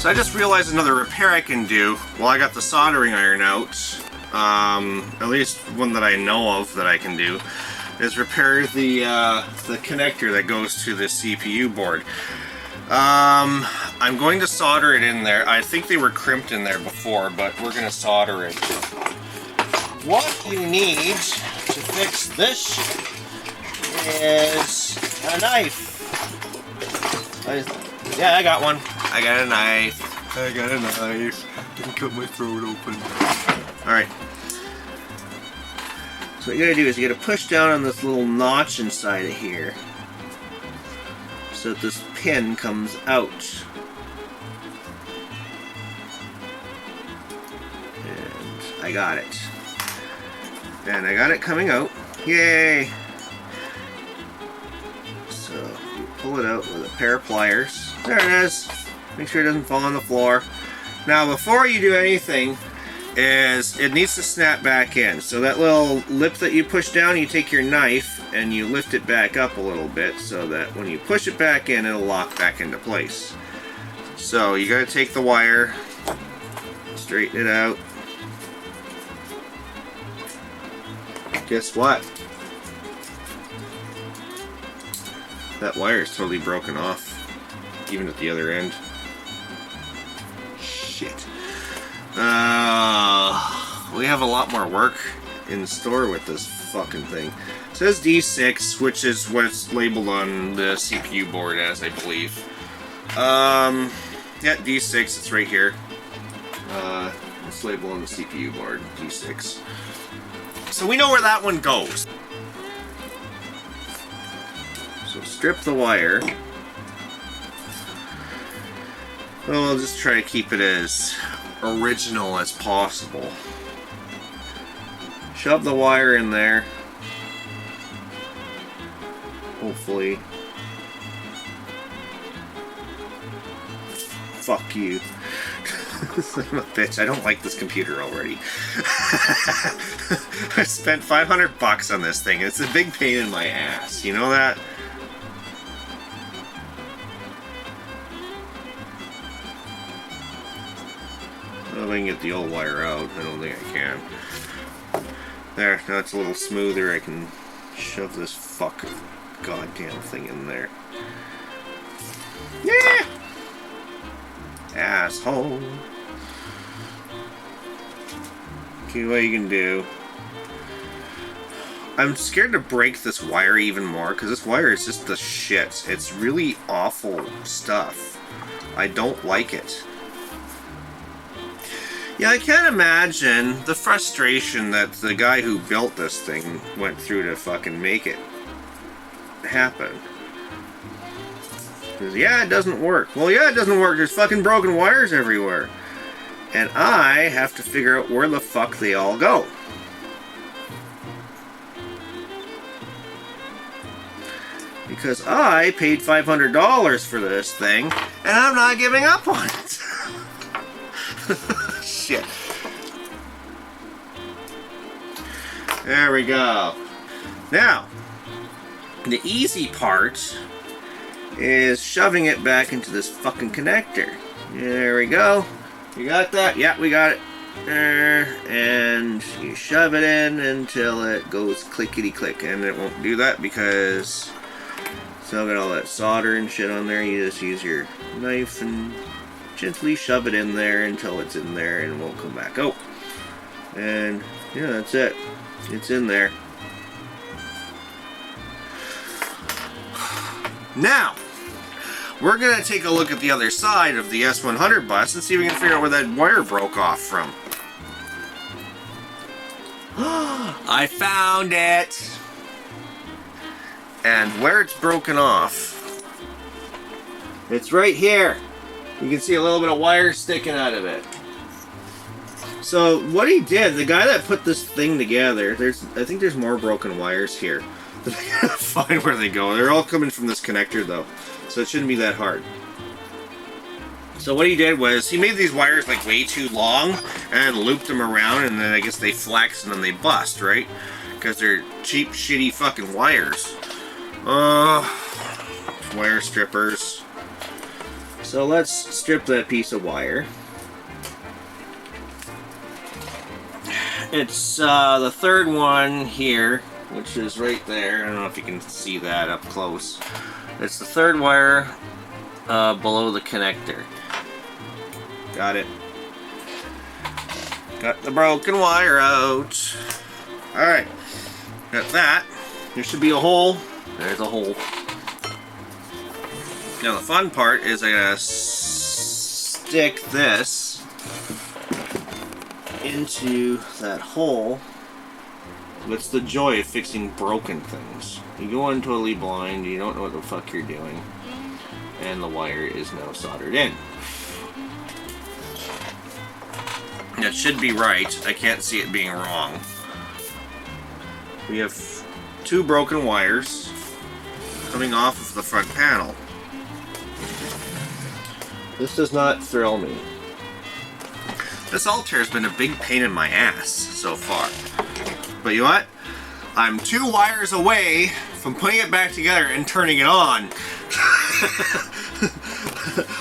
So I just realized another repair I can do while I got the soldering iron out, at least one that I know of that I can do, is repair the connector that goes to the CPU board. I'm going to solder it in there. I think they were crimped in there before, but we're going to solder it. What you need to fix this is a knife. Yeah, I got one. I got a knife. I got a knife. Didn't cut my throat open. Alright. So what you gotta do is you gotta push down on this little notch inside of here, so that this pin comes out. And I got it. And I got it coming out. Yay! So you pull it out with a pair of pliers. There it is. Make sure it doesn't fall on the floor. Now before you do anything, it needs to snap back in. So that little lip that you push down, you take your knife and you lift it back up a little bit so that when you push it back in, it'll lock back into place. So you gotta take the wire, straighten it out. Guess what? That wire is totally broken off, even at the other end. Shit. We have a lot more work in store with this fucking thing. It says D6, which is what it's labeled on the CPU board as, I believe. Yeah, D6, it's right here. It's labeled on the CPU board, D6. So we know where that one goes. So strip the wire. Well, I'll just try to keep it as original as possible. Shove the wire in there. Hopefully. Fuck you. Son of a bitch, I don't like this computer already. I spent $500 on this thing. It's a big pain in my ass. You know that? I don't know if I can get the old wire out. I don't think I can. There, now it's a little smoother. I can shove this fucking goddamn thing in there. Yeah! Asshole. Okay, what you can do. I'm scared to break this wire even more, because this wire is just the shit. It's really awful stuff. I don't like it. Yeah, I can't imagine the frustration that the guy who built this thing went through to fucking make it happen. Because, yeah, it doesn't work. Well, yeah, it doesn't work. There's fucking broken wires everywhere. And I have to figure out where the fuck they all go. Because I paid $500 for this thing, and I'm not giving up on it. Shit. There we go. Now, the easy part is shoving it back into this fucking connector. There we go. You got that? Yeah, we got it. And you shove it in until it goes clickety click, and it won't do that because still got all that solder and shit on there. You just use your knife and gently shove it in there until it's in there and it won't come back out. And yeah, that's it. It's in there. Now, we're going to take a look at the other side of the S100 bus and see if we can figure out where that wire broke off from. I found it! And where it's broken off, it's right here. You can see a little bit of wire sticking out of it. So what he did, the guy that put this thing together, I think there's more broken wires here. I gotta find where they go. They're all coming from this connector though, so it shouldn't be that hard. So what he did was, he made these wires like way too long and looped them around, and then I guess they flex and then they bust, right? Because they're cheap, shitty fucking wires. Wire strippers. So let's strip that piece of wire. It's the third one here, which is right there. I don't know if you can see that up close. It's the third wire below the connector. Got it. Got the broken wire out. Alright. Got that. There should be a hole. There's a hole. Now the fun part is I gotta stick this into that hole. What's the joy of fixing broken things? You go in totally blind, you don't know what the fuck you're doing, and the wire is now soldered in. That should be right. I can't see it being wrong. We have 2 broken wires coming off of the front panel. This does not thrill me. This Altair has been a big pain in my ass so far. But you know what? I'm 2 wires away from putting it back together and turning it on.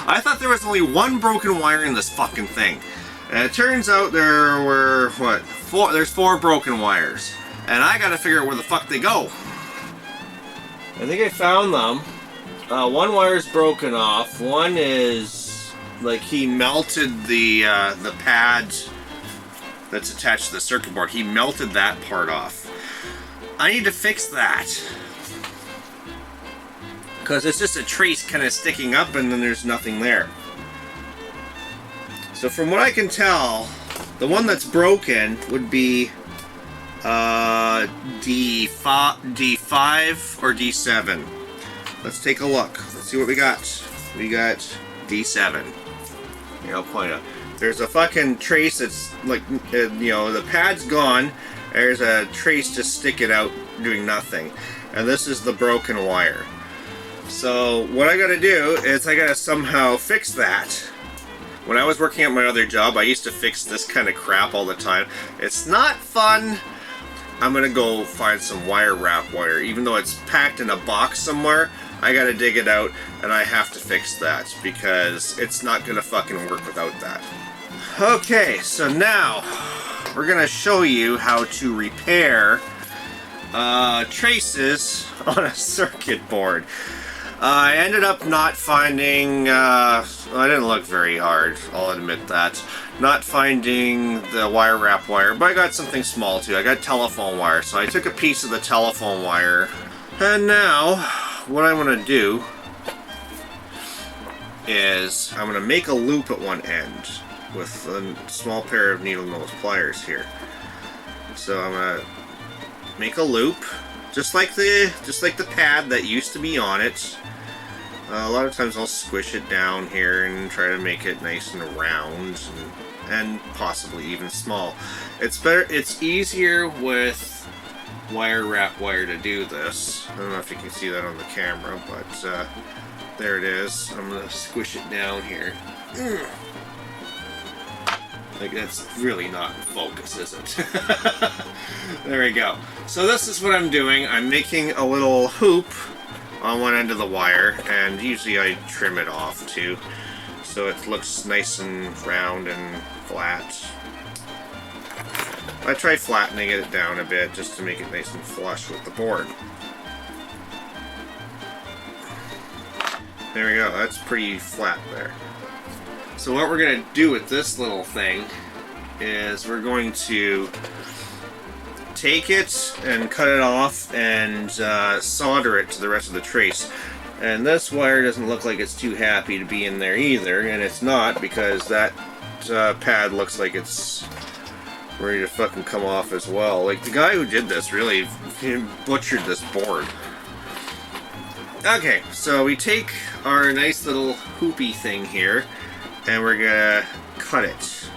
I thought there was only 1 broken wire in this fucking thing. And it turns out there were, what, 4, there's 4 broken wires. And I gotta figure out where the fuck they go. I think I found them. 1 wire is broken off. One is, like, he melted the pad that's attached to the circuit board. He melted that part off. I need to fix that. Because it's just a trace kind of sticking up and then there's nothing there. So from what I can tell, the one that's broken would be D5 or D7. Let's take a look. Let's see what we got. We got D7. Here, I'll point out. There's a fucking trace that's like, you know, the pad's gone. There's a trace just sticking out doing nothing. And this is the broken wire. So what I gotta do is I gotta somehow fix that. When I was working at my other job, I used to fix this kind of crap all the time. It's not fun. I'm gonna go find some wire wrap wire. Even though it's packed in a box somewhere, I gotta dig it out and I have to fix that because it's not gonna fucking work without that. Okay, so now we're gonna show you how to repair traces on a circuit board. I ended up not finding, I didn't look very hard, I'll admit that, not finding the wire wrap wire, but I got something small too. I got telephone wire, so I took a piece of the telephone wire, and now what I'm going to do is I'm going to make a loop at one end with a small pair of needle nose pliers here. So I'm going to make a loop, just like the pad that used to be on it. A lot of times I'll squish it down here and try to make it nice and round and possibly even small. It's better. It's easier with wire wrap wire to do this. I don't know if you can see that on the camera, but there it is. I'm gonna squish it down here. Like, that's really not in focus, is it? There we go. So this is what I'm doing. I'm making a little hoop on one end of the wire, and usually I trim it off too, so it looks nice and round and flat. I try flattening it down a bit just to make it nice and flush with the board. There we go, that's pretty flat there. So what we're going to do with this little thing is we're going to take it and cut it off and solder it to the rest of the trace. And this wire doesn't look like it's too happy to be in there either, and it's not, because that pad looks like it's ready to fucking come off as well. Like, the guy who did this really butchered this board. Okay, so we take our nice little hoopy thing here and we're gonna cut it.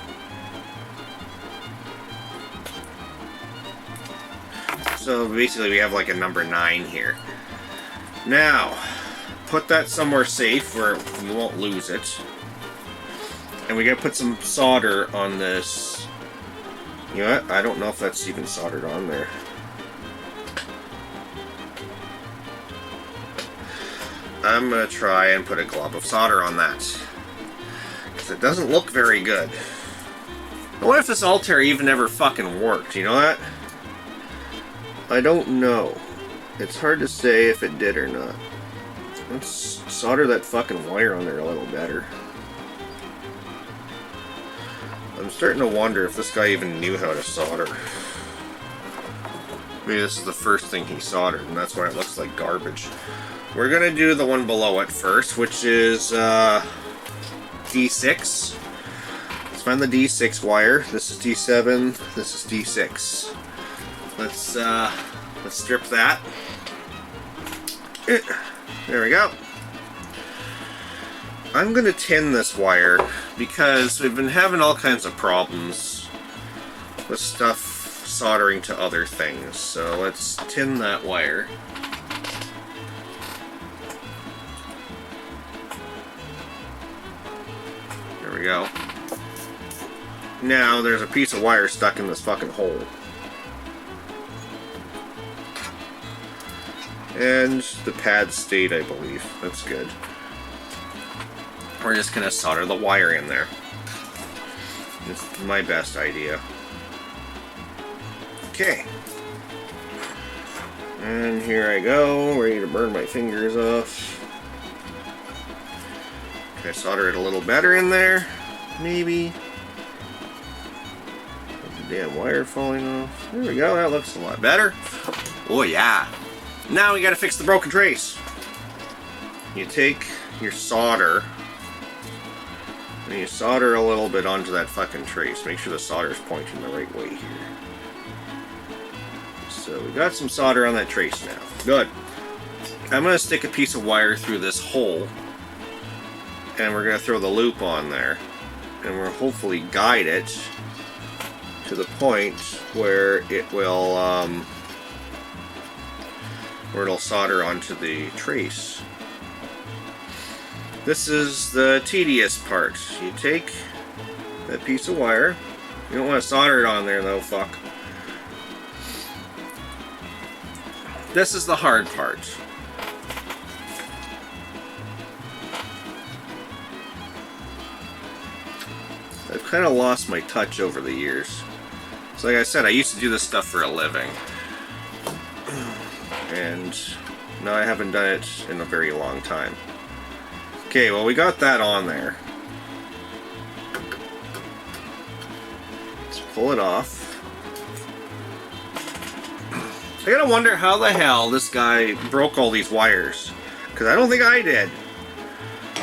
So basically we have like a number 9 here. Now, put that somewhere safe where you won't lose it. And we gotta put some solder on this. You know what? I don't know if that's even soldered on there. I'm gonna try and put a glob of solder on that. It doesn't look very good. I wonder if this Altair even ever fucking worked, you know that? I don't know. It's hard to say if it did or not. Let's solder that fucking wire on there a little better. I'm starting to wonder if this guy even knew how to solder. Maybe this is the first thing he soldered, and that's why it looks like garbage. We're gonna do the one below it first, which is D6. Let's find the D6 wire. This is D7. This is D6. Let's strip that. There we go. I'm gonna tin this wire because we've been having all kinds of problems with stuff soldering to other things. So let's tin that wire. There we go. Now there's a piece of wire stuck in this fucking hole. And the pad stayed, I believe. That's good. We're just gonna solder the wire in there. It's my best idea. Okay. And here I go, ready to burn my fingers off. Can I solder it a little better in there? Maybe. The damn wire falling off. There we go, that looks a lot better. Oh yeah. Now we gotta fix the broken trace. You take your solder and you solder a little bit onto that fucking trace. Make sure the solder's pointing the right way here. So we got some solder on that trace now. Good. I'm gonna stick a piece of wire through this hole and we're gonna throw the loop on there and we'll hopefully guide it to the point where it will where it'll solder onto the trace. This is the tedious part. You take that piece of wire. You don't want to solder it on there though, fuck. This is the hard part. I've kind of lost my touch over the years. So like I said, I used to do this stuff for a living. And now I haven't done it in a very long time. Okay, well we got that on there. Let's pull it off. I gotta wonder how the hell this guy broke all these wires. Because I don't think I did.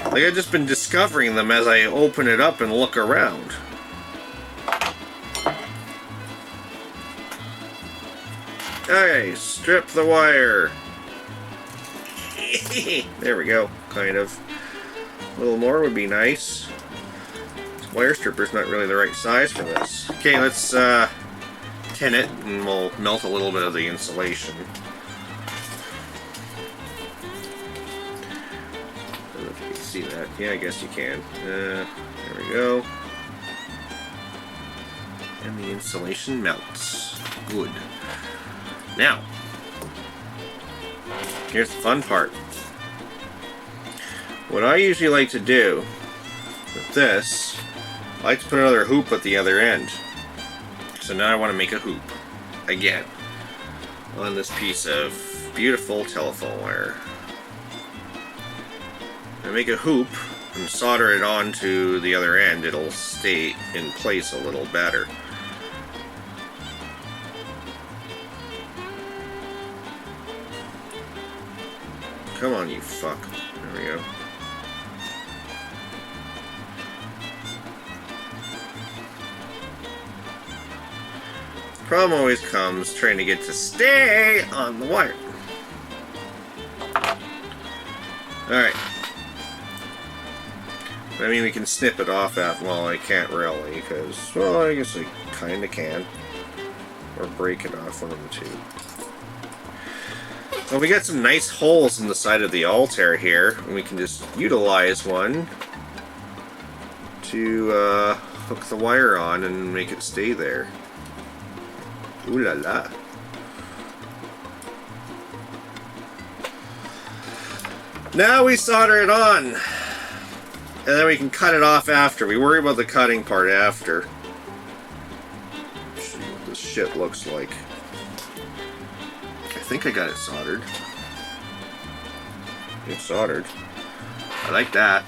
Like I've just been discovering them as I open it up and look around. Okay, strip the wire. There we go, kind of. A little more would be nice. This wire stripper's not really the right size for this. Okay, let's tin it and we'll melt a little bit of the insulation. I don't know if you can see that. Yeah, I guess you can. There we go. And the insulation melts. Good. Now, here's the fun part. What I usually like to do with this, I like to put another hoop at the other end. So now I want to make a hoop, again, on this piece of beautiful telephone wire. I make a hoop and solder it onto the other end. It'll stay in place a little better. Come on, you fuck. There we go. The problem always comes trying to get to stay on the wire. Alright. I mean, we can snip it off after. Well, I can't really, because, well, I guess I kinda can. Or break it off, one of the two. Well, we got some nice holes in the side of the Altair here, and we can just utilize one to hook the wire on and make it stay there. Ooh la la. Now we solder it on. and then we can cut it off after. We worry about the cutting part after. See what this shit looks like. I think I got it soldered. It's soldered. I like that.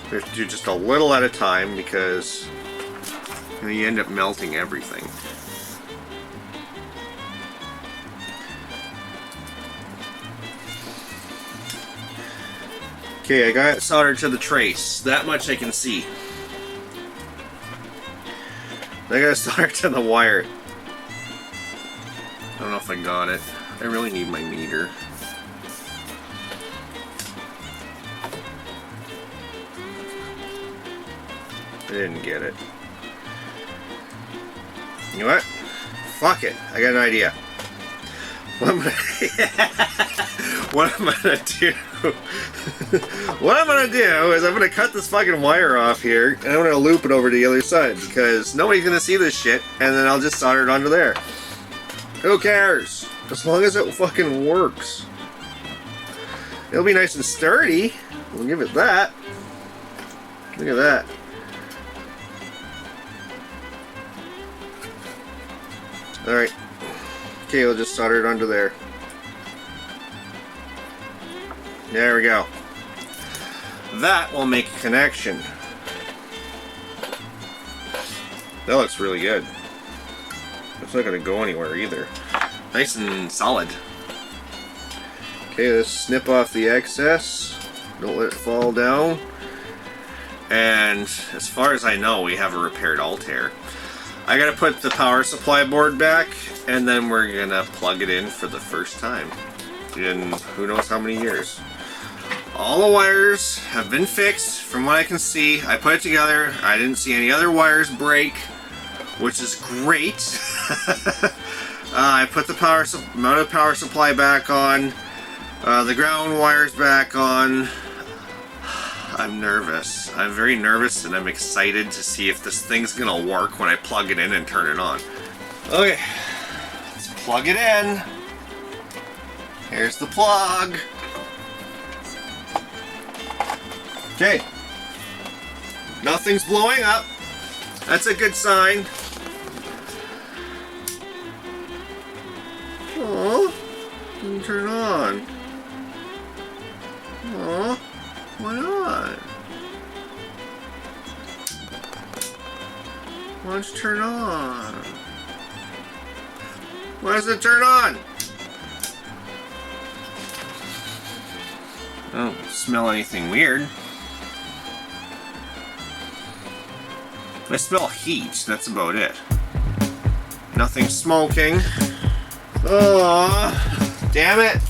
We have to do just a little at a time because you end up melting everything. Okay, I got it soldered to the trace. That much I can see. I got it soldered to the wire. I don't know if I got it. I really need my meter. I didn't get it. You know what? Fuck it. I got an idea. What I'm gonna do? What I'm gonna do is I'm gonna cut this fucking wire off here and I'm gonna loop it over to the other side because nobody's gonna see this shit, and then I'll just solder it onto there. Who cares? As long as it fucking works. It'll be nice and sturdy. We'll give it that. Look at that. Alright. Okay, we'll just solder it onto there. There we go. That will make a connection. That looks really good. It's not going to go anywhere either. Nice and solid. Okay, let's snip off the excess. Don't let it fall down. And as far as I know, we have a repaired Altair. I gotta put the power supply board back, and then we're gonna plug it in for the first time in who knows how many years. All the wires have been fixed from what I can see. I put it together. I didn't see any other wires break, which is great. I put the mounted power supply back on, the ground wires back on. I'm nervous. I'm very nervous, and I'm excited to see if this thing's gonna work when I plug it in and turn it on. Okay, let's plug it in. Here's the plug. Okay, nothing's blowing up. That's a good sign. Oh, didn't turn on. Oh. Why not? Why don't you turn on? Why does it turn on? I don't smell anything weird. I smell heat, that's about it. Nothing smoking. Oh, damn it.